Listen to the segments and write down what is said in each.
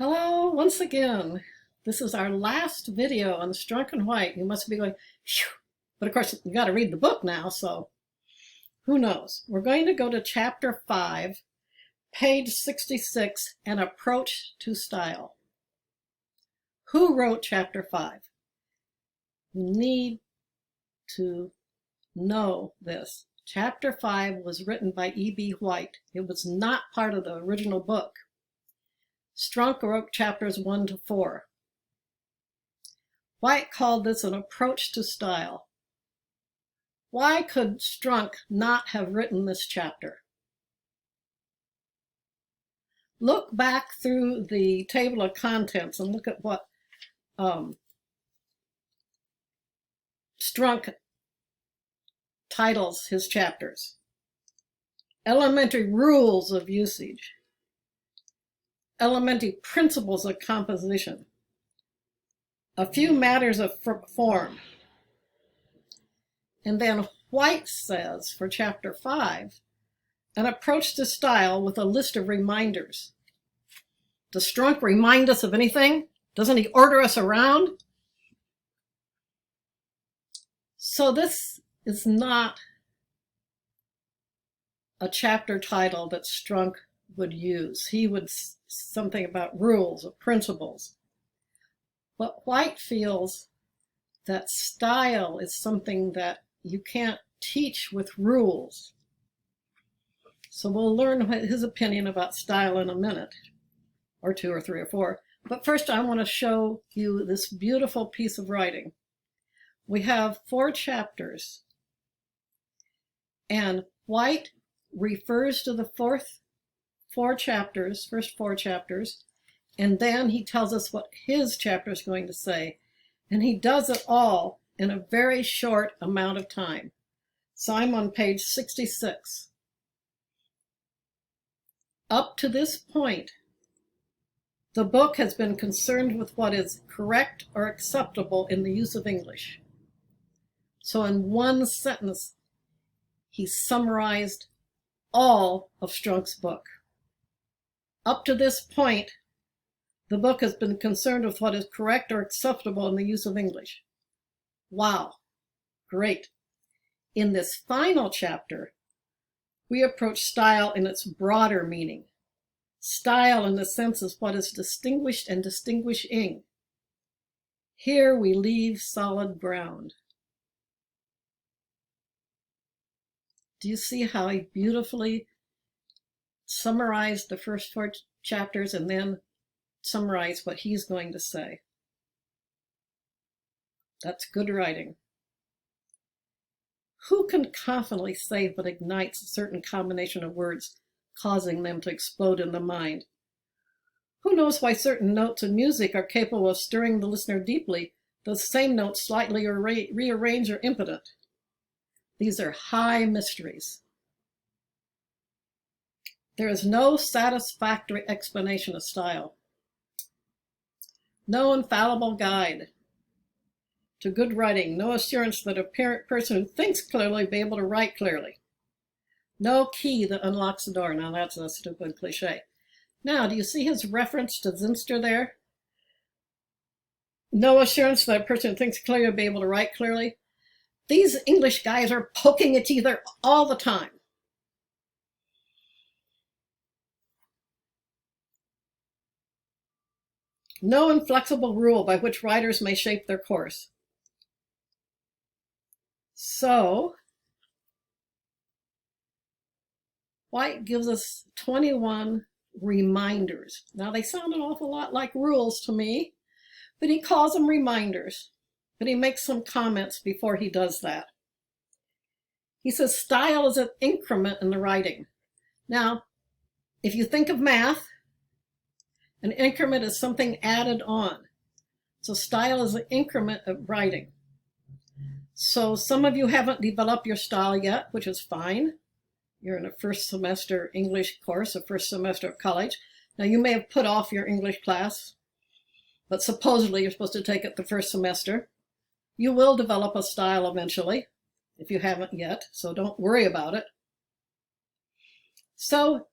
Hello, once again. This is our last video on Strunk and White. You must be going, phew. But of course, you got to read the book now, so who knows? We're going to go to chapter 5, page 66, An Approach to Style. Who wrote chapter 5? You need to know this. Chapter 5 was written by E.B. White. It was not part of the original book. Strunk wrote chapters 1 to 4. White called this an approach to style. Why could Strunk not have written this chapter? Look back through the table of contents and look at what Strunk titles his chapters. Elementary rules of usage. Elementary principles of composition. A few matters of form. And then White says for chapter 5, an approach to style with a list of reminders. Does Strunk remind us of anything? Doesn't he order us around? So this is not a chapter title that Strunk would use. He would something about rules or principles. But White feels that style is something that you can't teach with rules. So we'll learn his opinion about style in a minute, or 2 or 3 or 4. But first I want to show you this beautiful piece of writing. We have 4 chapters, and White refers to the first 4 chapters, and then he tells us what his chapter is going to say. And he does it all in a very short amount of time. So I'm on page 66. Up to this point, the book has been concerned with what is correct or acceptable in the use of English. So in one sentence, he summarized all of Strunk's book. Up to this point, the book has been concerned with what is correct or acceptable in the use of English. Wow, great. In this final chapter, we approach style in its broader meaning. Style in the sense is what is distinguished and distinguishing. Here we leave solid ground. Do you see how he beautifully summarized the first 4 chapters and then summarize what he's going to say? That's good writing. Who can confidently say what ignites a certain combination of words, causing them to explode in the mind? Who knows why certain notes in music are capable of stirring the listener deeply, though the same notes slightly rearranged or impotent? These are high mysteries. There is no satisfactory explanation of style. No infallible guide to good writing. No assurance that a person who thinks clearly will be able to write clearly. No key that unlocks the door. Now that's a stupid cliche. Now, do you see his reference to Zinster there? No assurance that a person who thinks clearly will be able to write clearly. These English guys are poking at each other all the time. No inflexible rule by which writers may shape their course. So, White gives us 21 reminders. Now, they sound an awful lot like rules to me, but he calls them reminders. But he makes some comments before he does that. He says style is an increment in the writing. Now, if you think of math, an increment is something added on. So style is an increment of writing. So some of you haven't developed your style yet, which is fine. You're in a first semester English course, a first semester of college. Now you may have put off your English class, but supposedly you're supposed to take it the first semester. You will develop a style eventually, if you haven't yet, so don't worry about it. So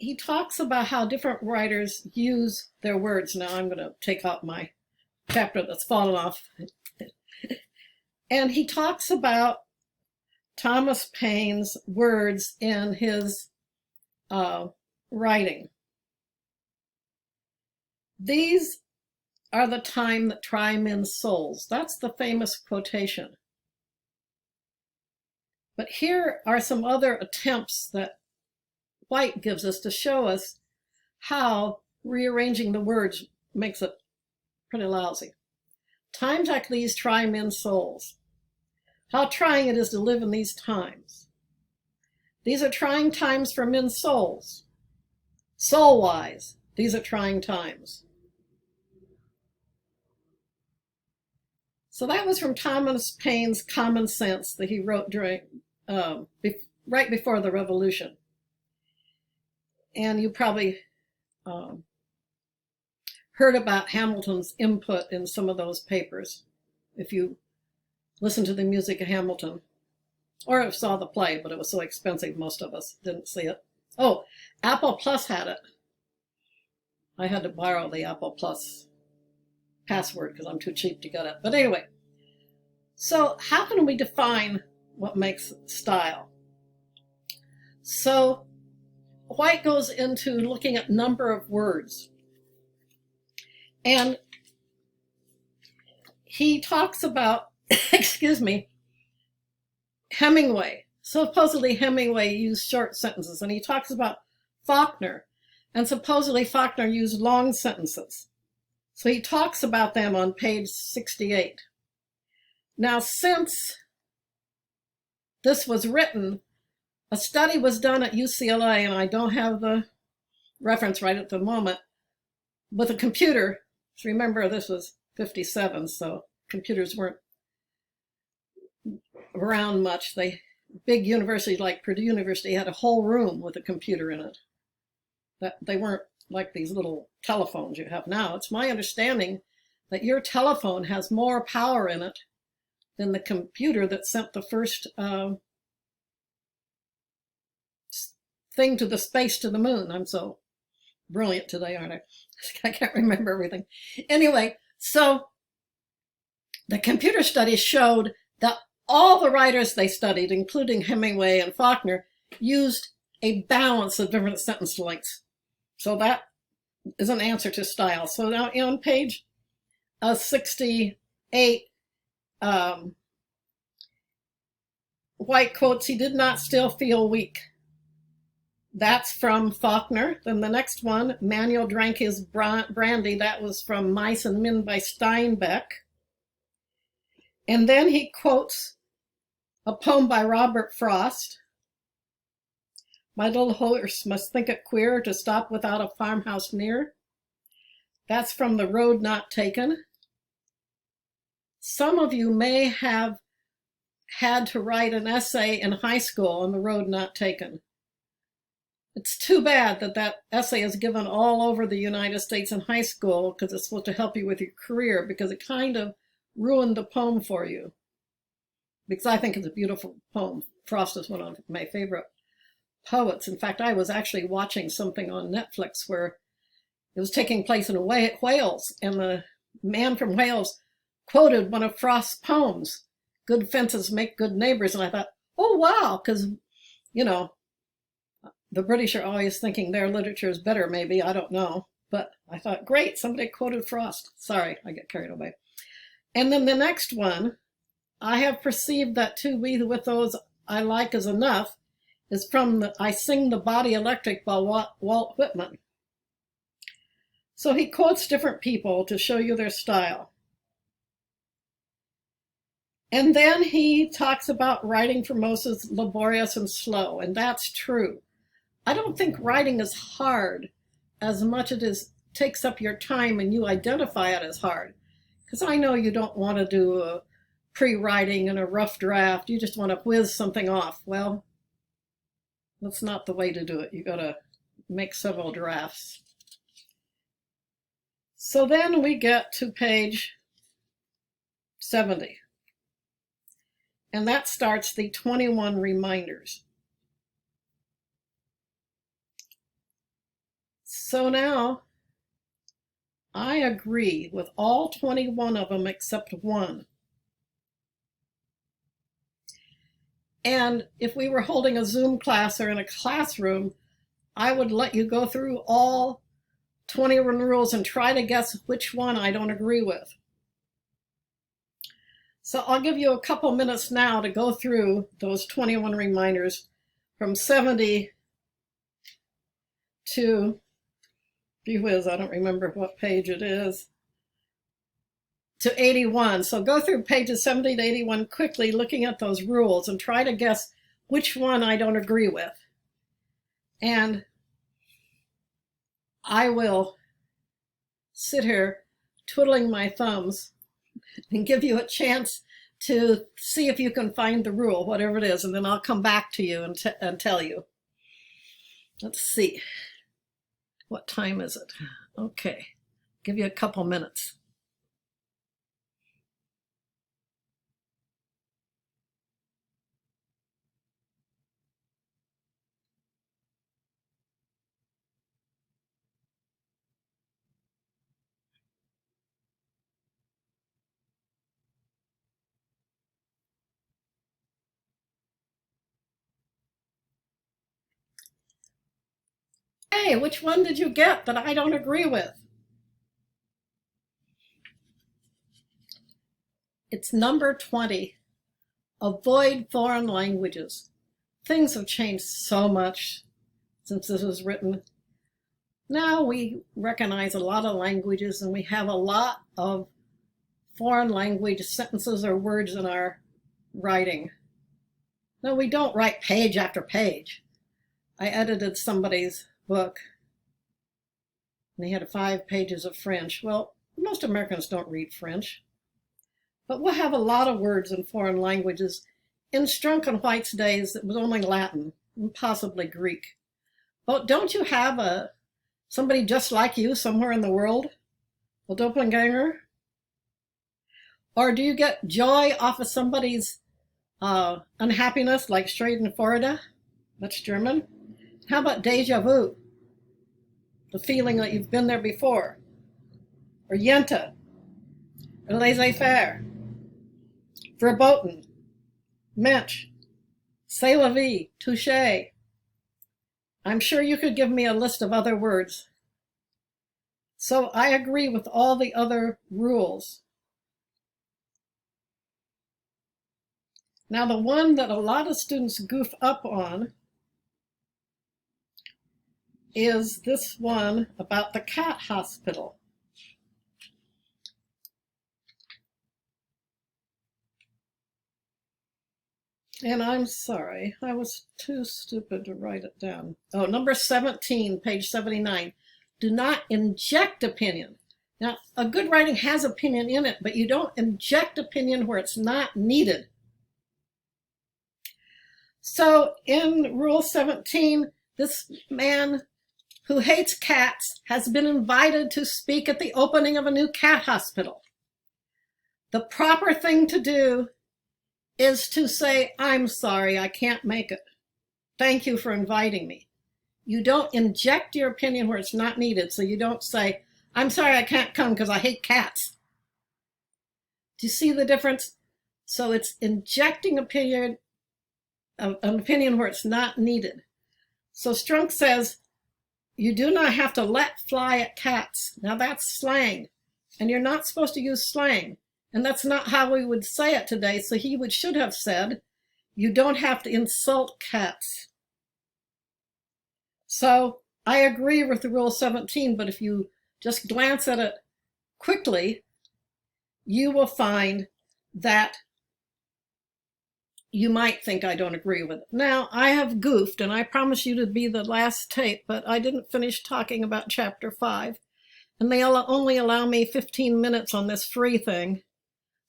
he talks about how different writers use their words. Now I'm going to take out my chapter that's fallen off. And he talks about Thomas Paine's words in his writing. These are the time that try men's souls. That's the famous quotation. But here are some other attempts that White gives us to show us how rearranging the words makes it pretty lousy. Times like these try men's souls. How trying it is to live in these times. These are trying times for men's souls. Soul-wise, these are trying times. So that was from Thomas Paine's Common Sense that he wrote during, right before the Revolution. And you probably heard about Hamilton's input in some of those papers, if you listen to the music of Hamilton, or saw the play, but it was so expensive most of us didn't see it. Oh, Apple Plus had it. I had to borrow the Apple Plus password because I'm too cheap to get it. But anyway, so how can we define what makes style? So White goes into looking at number of words. And he talks about, excuse me, Hemingway. Supposedly Hemingway used short sentences, and he talks about Faulkner, and supposedly Faulkner used long sentences. So he talks about them on page 68. Now, since this was written, a study was done at UCLA, and I don't have the reference right at the moment, with a computer. So remember, this was 57, so computers weren't around much. Big universities like Purdue University had a whole room with a computer in it. They weren't like these little telephones you have now. It's my understanding that your telephone has more power in it than the computer that sent the first thing to the space to the moon. I'm so brilliant today, aren't I? I can't remember everything. Anyway, so the computer studies showed that all the writers they studied, including Hemingway and Faulkner, used a balance of different sentence lengths. So that is an answer to style. So now on page 68, White quotes, "He did not still feel weak." That's from Faulkner. Then the next one, "Manuel drank his brandy." That was from Mice and Men by Steinbeck. And then he quotes a poem by Robert Frost. "My little horse must think it queer to stop without a farmhouse near." That's from The Road Not Taken. Some of you may have had to write an essay in high school on The Road Not Taken. It's too bad that that essay is given all over the United States in high school because it's supposed to help you with your career, because it kind of ruined the poem for you. Because I think it's a beautiful poem. Frost is one of my favorite poets. In fact, I was actually watching something on Netflix where it was taking place in Wales, and the man from Wales quoted one of Frost's poems, "Good fences make good neighbors." And I thought, oh, wow, because, you know, the British are always thinking their literature is better, maybe, I don't know. But I thought, great, somebody quoted Frost. Sorry, I get carried away. And then the next one, "I have perceived that to be with those I like is enough," is from I Sing the Body Electric by Walt Whitman. So he quotes different people to show you their style. And then he talks about writing for most is laborious and slow, and that's true. I don't think writing is hard as much as it takes up your time and you identify it as hard. Because I know you don't want to do a pre-writing and a rough draft. You just want to whiz something off. Well, that's not the way to do it. You got to make several drafts. So then we get to page 70. And that starts the 21 reminders. So now I agree with all 21 of them except one. And if we were holding a Zoom class or in a classroom, I would let you go through all 21 rules and try to guess which one I don't agree with. So I'll give you a couple minutes now to go through those 21 reminders from 70 to, gee whiz, I don't remember what page it is, to 81. So go through pages 70 to 81 quickly, looking at those rules and try to guess which one I don't agree with. And I will sit here twiddling my thumbs and give you a chance to see if you can find the rule, whatever it is, and then I'll come back to you and tell you. Let's see. What time is it? Okay, give you a couple minutes. Hey, which one did you get that I don't agree with? It's number 20. Avoid foreign languages. Things have changed so much since this was written. Now we recognize a lot of languages and we have a lot of foreign language sentences or words in our writing. No, we don't write page after page. I edited somebody's book and they had 5 pages of French. Well, most Americans don't read French, but we'll have a lot of words in foreign languages. In Strunk and White's days, it was only Latin and possibly Greek. But don't you have somebody just like you somewhere in the world? A doppelganger? Or do you get joy off of somebody's unhappiness, like Schadenfreude? That's German. How about déjà vu? The feeling that you've been there before. Or Yenta. Or laissez-faire. Verboten. Mensch. C'est la vie. Touché. I'm sure you could give me a list of other words. So I agree with all the other rules. Now the one that a lot of students goof up on is this one about the cat hospital. And I'm sorry, I was too stupid to write it down. Oh, number 17, page 79. Do not inject opinion. Now, a good writing has opinion in it, but you don't inject opinion where it's not needed. So in Rule 17, this man who hates cats has been invited to speak at the opening of a new cat hospital. The proper thing to do is to say, I'm sorry, I can't make it. Thank you for inviting me. You don't inject your opinion where it's not needed. So you don't say, I'm sorry, I can't come because I hate cats. Do you see the difference? So it's injecting an opinion where it's not needed. So Strunk says, you do not have to let fly at cats. Now that's slang, and you're not supposed to use slang. And that's not how we would say it today. So he should have said, you don't have to insult cats. So I agree with the Rule 17, but if you just glance at it quickly, you will find that you might think I don't agree with it. Now, I have goofed, and I promise you to be the last tape, but I didn't finish talking about Chapter 5, and they only allow me 15 minutes on this free thing.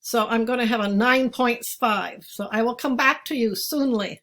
So I'm going to have a 9.5. So I will come back to you soonly.